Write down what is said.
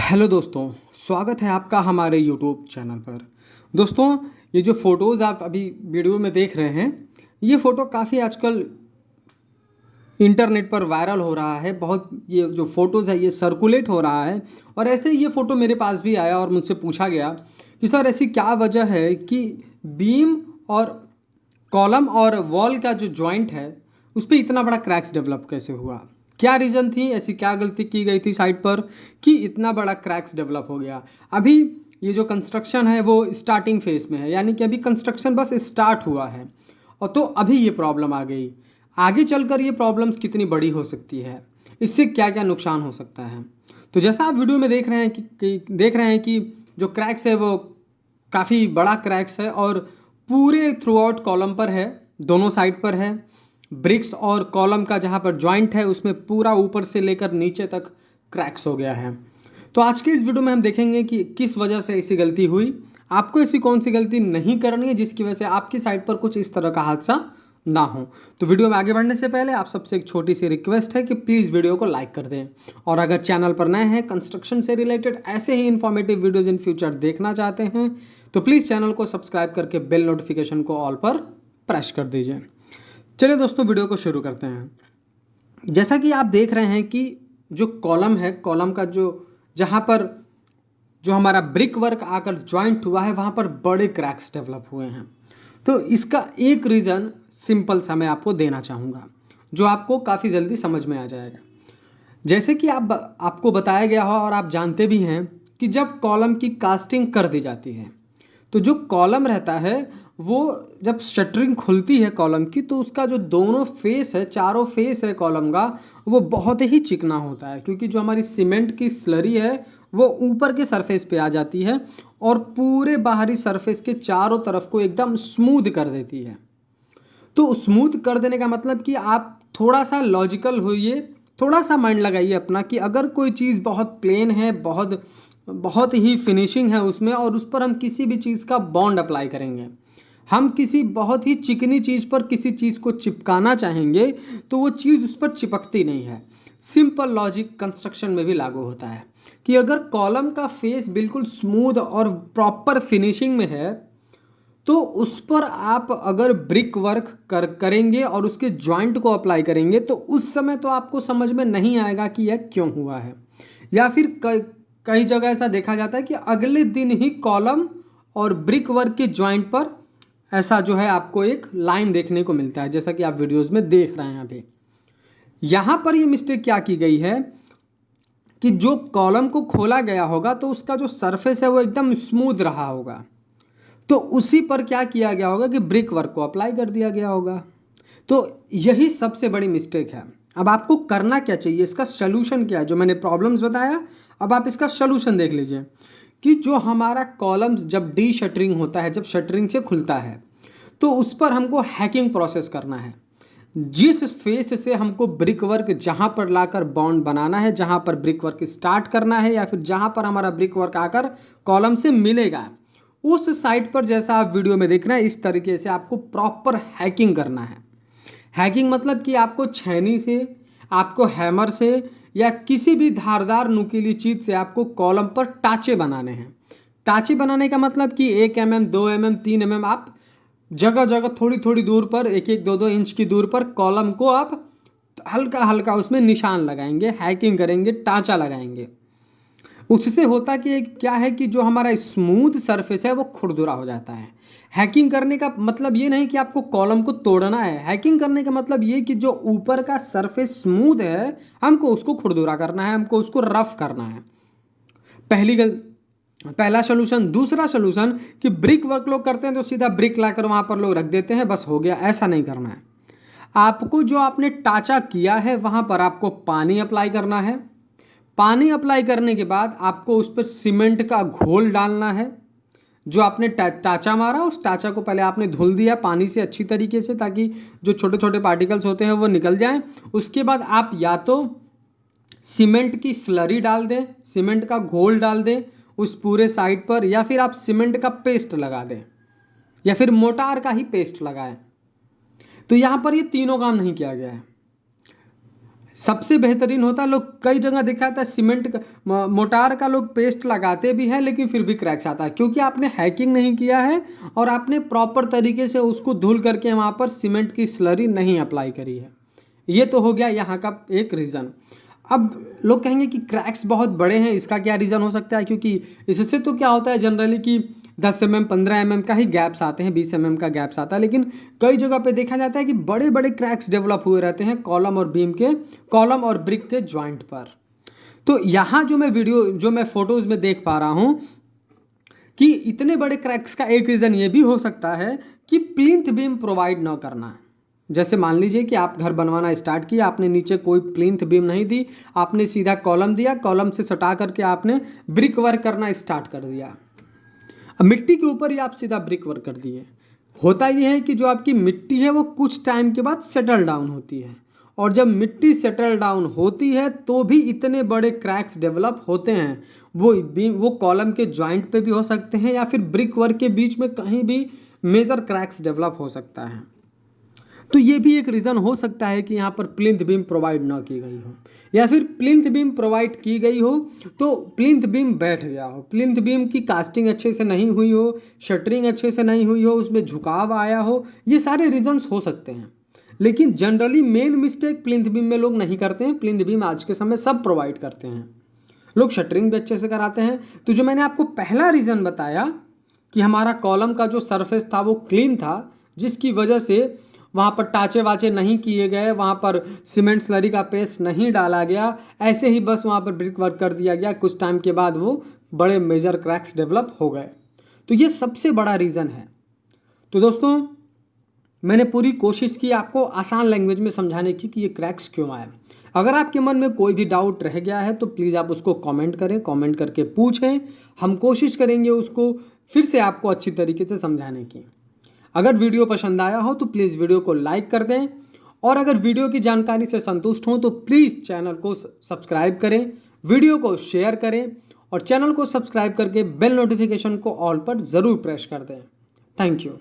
Hello दोस्तों, स्वागत है आपका हमारे यूट्यूब चैनल पर। दोस्तों, ये जो फ़ोटोज़ आप अभी वीडियो में देख रहे हैं, ये फ़ोटो काफ़ी आजकल इंटरनेट पर वायरल हो रहा है। बहुत ये जो फ़ोटोज़ है ये सर्कुलेट हो रहा है और ऐसे ही ये फ़ोटो मेरे पास भी आया और मुझसे पूछा गया कि सर ऐसी क्या वजह है कि बीम और कॉलम और वॉल का जो जॉइंट है उस पे इतना बड़ा क्रैक्स डेवलप कैसे हुआ? क्या रीज़न थी? ऐसी क्या गलती की गई थी साइट पर कि इतना बड़ा क्रैक्स डेवलप हो गया? अभी ये जो कंस्ट्रक्शन है वो स्टार्टिंग फेज़ में है, यानी कि अभी कंस्ट्रक्शन बस स्टार्ट हुआ है और तो अभी ये प्रॉब्लम आ गई। आगे चलकर ये प्रॉब्लम्स कितनी बड़ी हो सकती है? इससे क्या-क्या नुकसान हो सकता है? तो जैसा आप वीडियो में देख रहे हैं कि जो क्रैक्स है वो काफ़ी बड़ा क्रैक्स है और पूरे थ्रू आउट कॉलम पर है, दोनों साइड पर है। ब्रिक्स और कॉलम का जहाँ पर जॉइंट है उसमें पूरा ऊपर से लेकर नीचे तक क्रैक्स हो गया है। तो आज के इस वीडियो में हम देखेंगे कि किस वजह से ऐसी गलती हुई, आपको ऐसी कौन सी गलती नहीं करनी है जिसकी वजह से आपकी साइट पर कुछ इस तरह का हादसा ना हो। तो वीडियो में आगे बढ़ने से पहले आप सबसे एक छोटी सी रिक्वेस्ट है कि प्लीज़ वीडियो को लाइक कर दें और अगर चैनल पर नए हैं, कंस्ट्रक्शन से रिलेटेड ऐसे ही इन्फॉर्मेटिव वीडियोज़ इन फ्यूचर देखना चाहते हैं तो प्लीज़ चैनल को सब्सक्राइब करके बेल नोटिफिकेशन को ऑल पर प्रेस कर दीजिए। चलिए दोस्तों, वीडियो को शुरू करते हैं। जैसा कि आप देख रहे हैं कि जो कॉलम है, कॉलम का जो जहाँ पर जो हमारा ब्रिक वर्क आकर जॉइंट हुआ है वहाँ पर बड़े क्रैक्स डेवलप हुए हैं। तो इसका एक रीज़न सिंपल सा मैं आपको देना चाहूँगा जो आपको काफ़ी जल्दी समझ में आ जाएगा। जैसे कि आपको बताया गया हो और आप जानते भी हैं कि जब कॉलम की कास्टिंग कर दी जाती है तो जो कॉलम रहता है वो जब शटरिंग खुलती है कॉलम की तो उसका जो दोनों फेस है, चारों फेस है कॉलम का, वो बहुत ही चिकना होता है क्योंकि जो हमारी सीमेंट की स्लरी है वो ऊपर के सरफेस पे आ जाती है और पूरे बाहरी सरफेस के चारों तरफ को एकदम स्मूथ कर देती है। तो स्मूथ कर देने का मतलब कि आप थोड़ा सा लॉजिकल होइए, थोड़ा सा माइंड लगाइए अपना कि अगर कोई चीज़ बहुत प्लेन है, बहुत बहुत ही फिनिशिंग है उसमें और उस पर हम किसी भी चीज़ का बॉन्ड अप्लाई करेंगे, हम किसी बहुत ही चिकनी चीज़ पर किसी चीज़ को चिपकाना चाहेंगे तो वो चीज़ उस पर चिपकती नहीं है। सिंपल लॉजिक कंस्ट्रक्शन में भी लागू होता है कि अगर कॉलम का फेस बिल्कुल स्मूथ और प्रॉपर फिनिशिंग में है तो उस पर आप अगर ब्रिक वर्क करेंगे और उसके जॉइंट को अप्लाई करेंगे तो उस समय तो आपको समझ में नहीं आएगा कि यह क्यों हुआ है, या फिर कई जगह ऐसा देखा जाता है कि अगले दिन ही कॉलम और ब्रिक वर्क के जॉइंट पर ऐसा जो है आपको एक लाइन देखने को मिलता है, जैसा कि आप वीडियोज़ में देख रहे हैं अभी। यहाँ पर ये मिस्टेक क्या की गई है कि जो कॉलम को खोला गया होगा तो उसका जो सरफेस है वो एकदम स्मूथ रहा होगा, तो उसी पर क्या किया गया होगा कि ब्रिक वर्क को अप्लाई कर दिया गया होगा। तो यही सबसे बड़ी मिस्टेक है। अब आपको करना क्या चाहिए, इसका सलूशन क्या है? जो मैंने प्रॉब्लम्स बताया, अब आप इसका सलूशन देख लीजिए कि जो हमारा कॉलम्स जब डी शटरिंग होता है, जब शटरिंग से खुलता है तो उस पर हमको हैकिंग प्रोसेस करना है। जिस फेस से हमको ब्रिक वर्क जहाँ पर लाकर बॉन्ड बनाना है, जहाँ पर ब्रिक वर्क स्टार्ट करना है या फिर जहाँ पर हमारा ब्रिक वर्क आकर कॉलम से मिलेगा, उस साइट पर जैसा आप वीडियो में देख रहे हैं इस तरीके से आपको प्रॉपर हैकिंग करना है। हैकिंग मतलब कि आपको छेनी से, आपको हैमर से या किसी भी धारदार नुकीली चीज़ से आपको कॉलम पर टाँचे बनाने हैं। टाँचे बनाने का मतलब कि 1 mm, 2 mm, 3 mm आप जगह जगह थोड़ी थोड़ी दूर पर, 1-1, 2-2 इंच की दूर पर कॉलम को आप हल्का हल्का उसमें निशान लगाएंगे, हैकिंग करेंगे, टाँचा लगाएंगे। उससे होता कि क्या है कि जो हमारा स्मूथ सरफेस है वो खुरदुरा हो जाता है। हैकिंग करने का मतलब ये नहीं कि आपको कॉलम को तोड़ना है, हैकिंग करने का मतलब ये कि जो ऊपर का सरफेस स्मूथ है हमको उसको खुरदुरा करना है, हमको उसको रफ करना है। पहली गल पहला सोल्यूशन। दूसरा सोल्यूशन कि ब्रिक वर्क लोग करते हैं तो सीधा ब्रिक लाकर वहाँ पर लोग रख देते हैं, बस हो गया, ऐसा नहीं करना है। आपको जो आपने टाँचा किया है वहाँ पर आपको पानी अप्लाई करना है। पानी अप्लाई करने के बाद आपको उस पर सीमेंट का घोल डालना है। जो आपने टाँचा मारा उस टाँचा को पहले आपने धुल दिया पानी से अच्छी तरीके से ताकि जो छोटे छोटे पार्टिकल्स होते हैं वो निकल जाएं। उसके बाद आप या तो सीमेंट की स्लरी डाल दें, सीमेंट का घोल डाल दें उस पूरे साइड पर, या फिर आप सीमेंट का पेस्ट लगा दें या फिर मोटार का ही पेस्ट लगाएं। तो यहाँ पर ये तीनों काम नहीं किया गया है। सबसे बेहतरीन होता है, लोग कई जगह देखा था सीमेंट का मोटार का लोग पेस्ट लगाते भी हैं लेकिन फिर भी क्रैक्स आता है, क्योंकि आपने हैकिंग नहीं किया है और आपने प्रॉपर तरीके से उसको धुल करके वहाँ पर सीमेंट की स्लरी नहीं अप्लाई करी है। ये तो हो गया यहाँ का एक रीज़न। अब लोग कहेंगे कि क्रैक्स बहुत बड़े हैं, इसका क्या रीज़न हो सकता है, क्योंकि इससे तो क्या होता है जनरली कि 10 mm 15 mm का ही गैप्स आते हैं, 20 mm का गैप्स आता है, लेकिन कई जगह पे देखा जाता है कि बड़े बड़े क्रैक्स डेवलप हुए रहते हैं कॉलम और ब्रिक के जॉइंट पर। तो यहाँ जो मैं फोटोज़ में देख पा रहा हूँ कि इतने बड़े क्रैक्स का एक रीज़न ये भी हो सकता है कि प्लिंथ बीम प्रोवाइड ना करना। जैसे मान लीजिए कि आप घर बनवाना स्टार्ट किया, आपने नीचे कोई प्लिंथ बीम नहीं दी, आपने सीधा कॉलम दिया, कॉलम से सटा करके आपने ब्रिक वर्क करना स्टार्ट कर दिया। अब मिट्टी के ऊपर ही आप सीधा ब्रिक वर्क कर दिए। होता यह है कि जो आपकी मिट्टी है वो कुछ टाइम के बाद सेटल डाउन होती है, और जब मिट्टी सेटल डाउन होती है तो भी इतने बड़े क्रैक्स डेवलप होते हैं। वो कॉलम के जॉइंट पे भी हो सकते हैं या फिर ब्रिक वर्क के बीच में कहीं भी मेजर क्रैक्स डेवलप हो सकता है। तो ये भी एक रीज़न हो सकता है कि यहाँ पर प्लिंथ बीम प्रोवाइड ना की गई हो, या फिर प्लिंथ बीम प्रोवाइड की गई हो तो प्लिंथ बीम बैठ गया हो, प्लिंथ बीम की कास्टिंग अच्छे से नहीं हुई हो, शटरिंग अच्छे से नहीं हुई हो, उसमें झुकाव आया हो। ये सारे रीजंस हो सकते हैं, लेकिन generally main mistake plinth beam में लोग नहीं करते हैं। प्लिंथ बीम आज के समय सब प्रोवाइड करते हैं, लोग शटरिंग भी अच्छे से कराते हैं। तो जो मैंने आपको पहला रीज़न बताया कि हमारा कॉलम का जो सरफेस था वो क्लीन था, जिसकी वजह से वहाँ पर टाँचे वाचे नहीं किए गए, वहाँ पर सीमेंट स्लरी का पेस्ट नहीं डाला गया, ऐसे ही बस वहाँ पर ब्रिक वर्क कर दिया गया, कुछ टाइम के बाद वो बड़े मेजर क्रैक्स डेवलप हो गए। तो ये सबसे बड़ा रीज़न है। तो दोस्तों, मैंने पूरी कोशिश की आपको आसान लैंग्वेज में समझाने की कि ये क्रैक्स क्यों आए। अगर आपके मन में कोई भी डाउट रह गया है तो प्लीज़ आप उसको कमेंट करें, कमेंट करके पूछें, हम कोशिश करेंगे उसको फिर से आपको अच्छी तरीके से समझाने की। अगर वीडियो पसंद आया हो तो प्लीज़ वीडियो को लाइक कर दें, और अगर वीडियो की जानकारी से संतुष्ट हो तो प्लीज़ चैनल को सब्सक्राइब करें, वीडियो को शेयर करें, और चैनल को सब्सक्राइब करके बेल नोटिफिकेशन को ऑल पर ज़रूर प्रेस कर दें। Thank you.